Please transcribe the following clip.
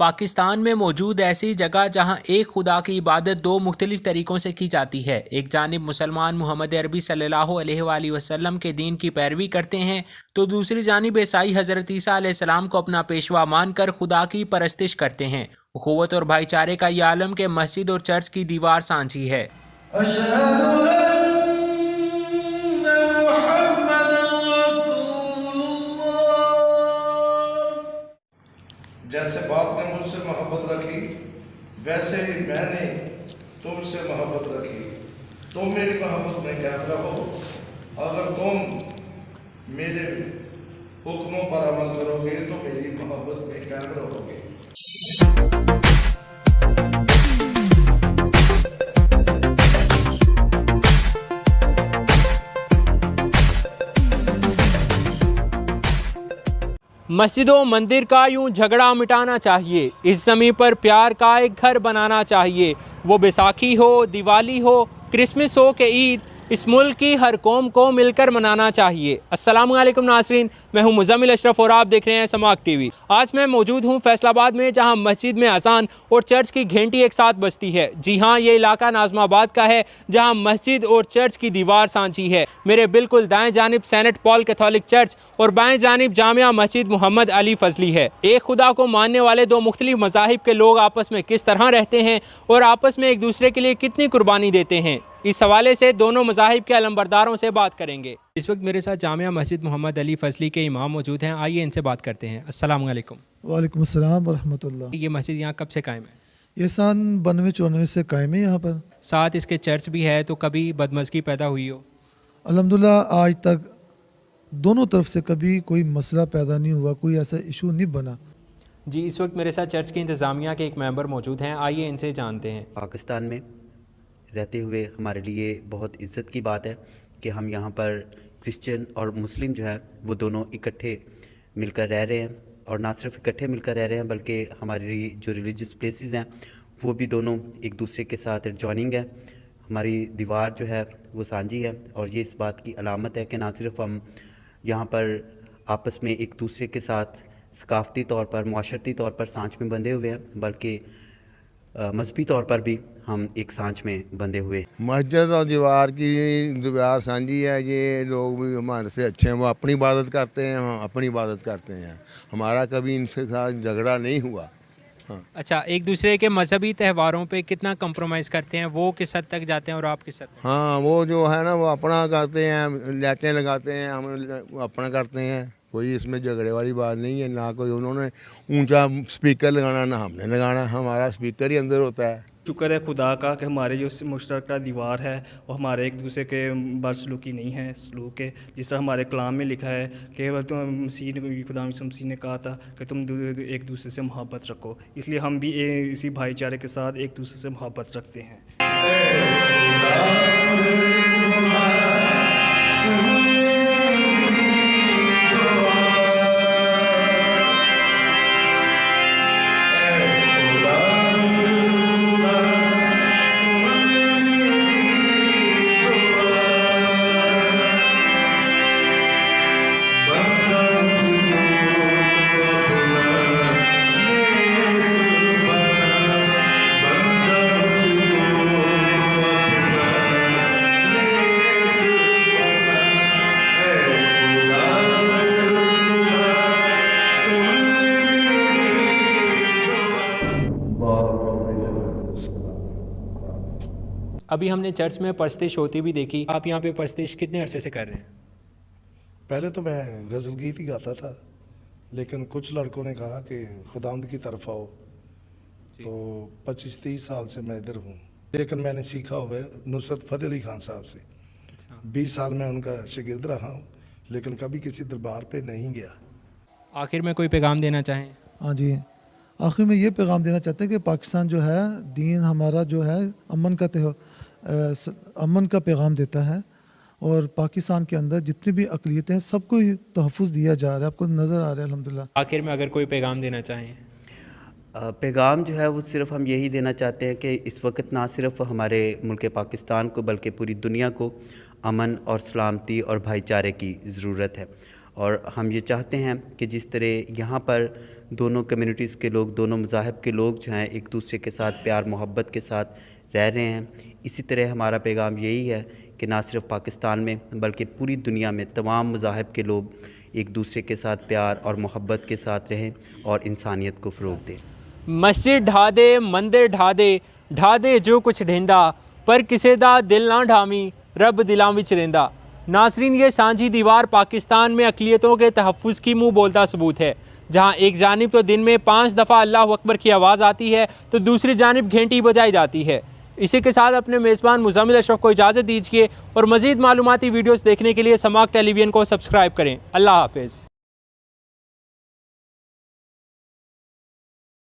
पाकिस्तान में मौजूद ऐसी जगह जहां एक खुदा की इबादत दो मुख्तलिफ तरीक़ों से की जाती है। एक जानिब मुसलमान मोहम्मद अरबी सल्लल्लाहु अलैहि वसल्लम के दीन की पैरवी करते हैं, तो दूसरी जानिब ईसाई हज़रत ईसा अलैहिस्सलाम को अपना पेशवा मानकर खुदा की परस्तिश करते हैं। उखुवत और भाईचारे का यह आलम के मस्जिद और चर्च की दीवार सांझी है। जैसे बाप ने मुझसे मोहब्बत रखी वैसे ही मैंने तुमसे मोहब्बत रखी। तुम मेरी मोहब्बत में कायम रहो। अगर तुम मेरे हुक्मों पर अमल करोगे तो मेरी मोहब्बत में कायम रहोगे। मस्जिदों मंदिर का यूं झगड़ा मिटाना चाहिए, इस ज़मीन पर प्यार का एक घर बनाना चाहिए। वो बैसाखी हो, दिवाली हो, क्रिसमस हो कि ईद, इस मुल्क की हर कौम को मिलकर मनाना चाहिए। अस्सलामु अलैकुम नाज़रीन, मैं हूं मुज़म्मिल अशरफ और आप देख रहे हैं समाक टीवी। आज मैं मौजूद हूं फैसलाबाद में, जहां मस्जिद में अज़ान और चर्च की घंटी एक साथ बजती है। जी हां, ये इलाका नाज़माबाद का है, जहां मस्जिद और चर्च की दीवार सांझी है। मेरे बिल्कुल दाएं जानिब सेंट पॉल कैथोलिक चर्च और बाएं जानिब जामिया मस्जिद मोहम्मद अली फजली है। एक खुदा को मानने वाले दो मुख्तलिफ मज़ाहिब के लोग आपस में किस तरह रहते हैं और आपस में एक दूसरे के लिए कितनी कुर्बानी देते हैं, इस हवाले से दोनों मज़ाहिब के अलमबरदारों से बात करेंगे। इस वक्त मेरे साथ जामिया मस्जिद मोहम्मद अली फजली के इमाम मौजूद हैं। आइए इनसे बात करते हैं। अस्सलामु अलैकुम। वालेकुम अस्सलाम वरहमतुल्लाह। ये मस्जिद यहाँ कब से कायम है? ये सन 92-94 से कायम है यहाँ पर। साथ इसके चर्च भी है, तो कभी बदमज़गी पैदा हुई हो? अल्हम्दुलिल्लाह आज तक दोनों तरफ से कभी कोई मसला पैदा नहीं हुआ, कोई ऐसा इशू नहीं बना। जी, इस वक्त मेरे साथ चर्च की इंतज़ामिया के एक मेंबर मौजूद हैं। आइए इनसे जानते हैं। पाकिस्तान में रहते हुए हमारे लिए बहुत इज़्ज़त की बात है कि हम यहाँ पर क्रिश्चियन और मुस्लिम जो है वो दोनों इकट्ठे मिलकर रह रहे हैं, और ना सिर्फ इकट्ठे मिलकर रह रहे हैं बल्कि हमारी जो रिलीजियस प्लेसेस हैं वो भी दोनों एक दूसरे के साथ जॉइनिंग है। हमारी दीवार जो है वो सांझी है, और ये इस बात की अलामत है कि ना सिर्फ हम यहाँ पर आपस में एक दूसरे के साथ सकाफ़ती तौर पर, माशरती तौर पर सांझ में बंधे हुए हैं, बल्कि मजहबी तौर पर भी हम एक सांझ में बंधे हुए। मस्जिद और दीवार की दीवार सांझी है। ये लोग भी हमारे से अच्छे हैं, वो अपनी इबादत करते हैं, हम अपनी इबादत करते हैं। हमारा कभी इनसे साथ झगड़ा नहीं हुआ। हाँ। अच्छा, एक दूसरे के मजहबी त्योहारों पे कितना कंप्रोमाइज़ करते हैं? वो किस हद तक जाते हैं और आप किस हद तक? हाँ, वो जो है ना वो अपना करते हैं, लाइटें लगाते हैं, हम अपना करते हैं। कोई इसमें झगड़े वाली बात नहीं है। ना कोई उन्होंने ऊंचा स्पीकर लगाना, ना हमने लगाना, हमारा स्पीकर ही अंदर होता है। शुक्र है खुदा का कि हमारे जो मुश्तरका दीवार है वो हमारे एक दूसरे के बदसलूकी नहीं है, सलूक है। जिस तरह हमारे कलाम में लिखा है कि खुदा मसीह ने कहा था कि तुम एक दूसरे से मोहब्बत रखो, इसलिए हम भी इसी भाईचारे के साथ एक दूसरे से मोहब्बत रखते हैं। अभी हमने चर्च में परस्तिश होती भी देखी। आप यहाँ पे परस्तिश कितने अरसे से कर रहे हैं? पहले तो मैं गज़ल गीत ही गाता था, लेकिन कुछ लड़कों ने कहा कि खुदावंद की तरफ आओ, तो 25-30 साल से मैं इधर हूँ। लेकिन मैंने सीखा हुआ है नुसरत फ़तेह अली खान साहब से। 20 साल मैं उनका शागिर्द रहा हूँ, लेकिन कभी किसी दरबार पे नहीं गया। आखिर में कोई पैगाम देना चाहें? हाँ जी, आखिर में ये पैगाम देना चाहते हैं कि पाकिस्तान जो है, दीन हमारा जो है अमन का पैगाम देता है, और पाकिस्तान के अंदर जितनी भी अक़लियतें हैं सबको तहफ़्फ़ुज़ दिया जा रहा है। आपको नज़र आ रहा है अल्हम्दुलिल्लाह। आखिर में अगर कोई पैगाम देना चाहें? पैगाम जो है वो सिर्फ हम यही देना चाहते हैं कि इस वक्त ना सिर्फ हमारे मुल्क पाकिस्तान को बल्कि पूरी दुनिया को अमन और सलामती और भाईचारे की ज़रूरत है। और हम ये चाहते हैं कि जिस तरह यहाँ पर दोनों कम्युनिटीज़ के लोग, दोनों मज़ाहब के लोग जो हैं एक दूसरे के साथ प्यार मोहब्बत के साथ रह रहे हैं, इसी तरह हमारा पैगाम यही है कि ना सिर्फ पाकिस्तान में बल्कि पूरी दुनिया में तमाम मज़ाहब के लोग एक दूसरे के साथ प्यार और मोहब्बत के साथ रहें और इंसानियत को फ़रोग़ दें। मस्जिद ढा दे, मंदिर ढा दे जो कुछ ढेंदा, पर किसे दा दिल ना ढामी, रब दिलां विच रहिंदा। नाज़रीन, ये सांझी दीवार पाकिस्तान में अक़लियतों के तहफ़्फ़ुज़ की मुँह बोलता सबूत है, जहाँ एक जानिब तो दिन में 5 दफ़ा अल्लाह अकबर की आवाज़ आती है तो दूसरी जानिब घंटी बजाई जाती है। इसी के साथ अपने मेज़बान मुज़म्मिल अशरफ को इजाज़त दीजिए और मज़ीद मालूमाती वीडियोज़ देखने के लिए समाक टेलीविज़न को सब्सक्राइब करें। अल्लाह हाफ़िज़।